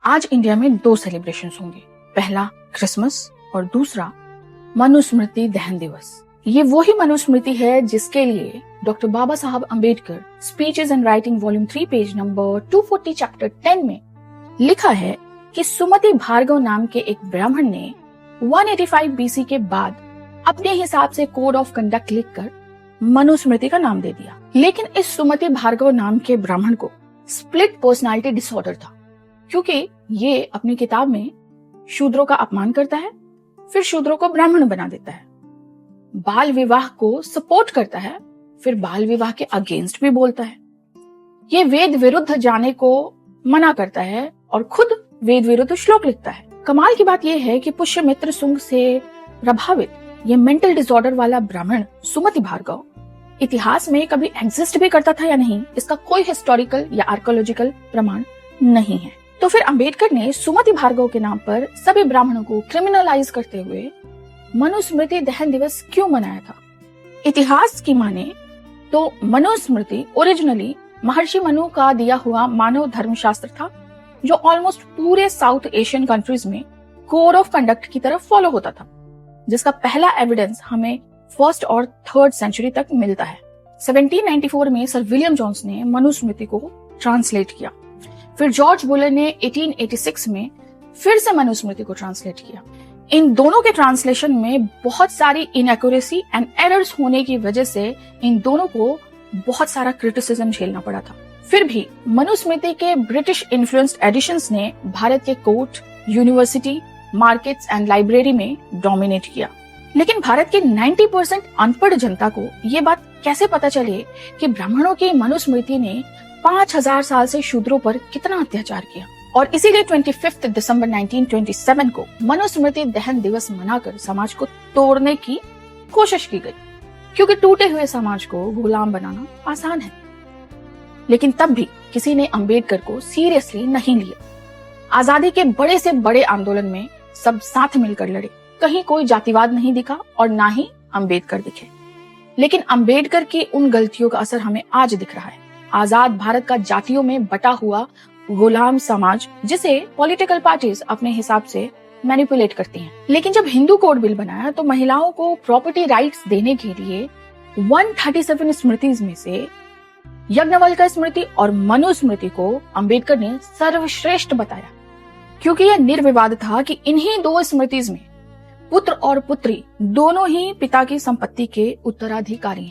आज इंडिया में दो सेलिब्रेशंस होंगे, पहला क्रिसमस और दूसरा मनुस्मृति दहन दिवस। ये वही मनुस्मृति है जिसके लिए doctor Baba Saheb Ambedkar speeches and writing volume 3 page number 240 chapter 10 में लिखा है कि सुमति भार्गव नाम के एक ब्राह्मण ने 185 बीसी के बाद अपने हिसाब से कोड ऑफ कंडक्ट लिखकर मनुस्मृति का नाम दे दिया। लेकिन इस सुमति भार्गव नाम के ब्राह्मण को स्प्लिट पर्सनालिटी डिसऑर्डर था, क्योंकि ये अपनी किताब में शूद्रों का अपमान करता है, फिर शूद्रों को ब्राह्मण बना देता है, बाल विवाह को सपोर्ट करता है, फिर बाल विवाह के अगेंस्ट भी बोलता है, ये वेद विरुद्ध जाने को मना करता है और खुद वेद विरुद्ध श्लोक लिखता है। कमाल की बात यह है कि पुष्यमित्र सुंग से प्रभावित ये मेंटल डिसऑर्डर वाला ब्राह्मण सुमति भार्गव इतिहास में कभी एग्जिस्ट भी करता था या नहीं, इसका कोई हिस्टोरिकल या आर्कियोलॉजिकल प्रमाण नहीं है। तो फिर अंबेडकर ने सुमति भार्गव के नाम पर सभी ब्राह्मणों को क्रिमिनलाइज करते हुए मनुस्मृति दहन दिवस क्यों मनाया था? इतिहास की माने तो मनुस्मृति ओरिजिनली महर्षि मनु का दिया हुआ मानव धर्मशास्त्र था, जो ऑलमोस्ट पूरे साउथ एशियन कंट्रीज में कोड ऑफ कंडक्ट की तरफ फॉलो होता था, जिसका पहला एविडेंस हमें 1st और 3rd सेंचुरी तक मिलता है। 1794 में सर विलियम जोन्स ने मनुस्मृति को ट्रांसलेट किया, फिर जॉर्ज बुलर ने 1886 में फिर से मनुस्मृति को ट्रांसलेट किया। इन दोनों के ट्रांसलेशन में बहुत सारी इनएक्यूरेसी एंड एरर्स होने की वजह से इन दोनों को बहुत सारा क्रिटिसिज्म झेलना पड़ा था। फिर भी मनुस्मृति के ब्रिटिश इन्फ्लुएंस्ड एडिशंस ने भारत के court, university, markets and library में डोमिनेट किया। लेकिन भारत के 90% अनपढ़ जनता को ये बात कैसे पता चले कि ब्राह्मणों की मनुस्मृति ने 5000 साल से शूद्रों पर कितना अत्याचार किया? और इसीलिए 25 दिसंबर 1927 को मनुस्मृति दहन दिवस मनाकर समाज को तोड़ने की कोशिश की गई, क्योंकि टूटे हुए समाज को गुलाम बनाना आसान है। लेकिन तब भी किसी ने अंबेडकर को सीरियसली नहीं लिया। आजादी के बड़े से बड़े आंदोलन में सब साथ मिलकर लड़े, कहीं कोई जातिवाद नहीं दिखा और ना ही अंबेडकर दिखे। लेकिन अंबेडकर की उन गलतियों का असर हमें आज दिख रहा है। आजाद भारत का जातियों में बटा हुआ गुलाम समाज, जिसे पॉलिटिकल पार्टीज अपने हिसाब से मैनिपुलेट करती हैं। लेकिन जब हिंदू कोड बिल बनाया तो महिलाओं को प्रॉपर्टी राइट्स देने के लिए 137 स्मृतिज में से यज्ञवल्क्य स्मृति और मनुस्मृति को अंबेडकर ने सर्वश्रेष्ठ बताया, क्योंकि यह निर्विवाद था कि इन्हीं दो स्मृतिज में पुत्र और पुत्री दोनों ही पिता की संपत्ति के उत्तराधिकारी हैं।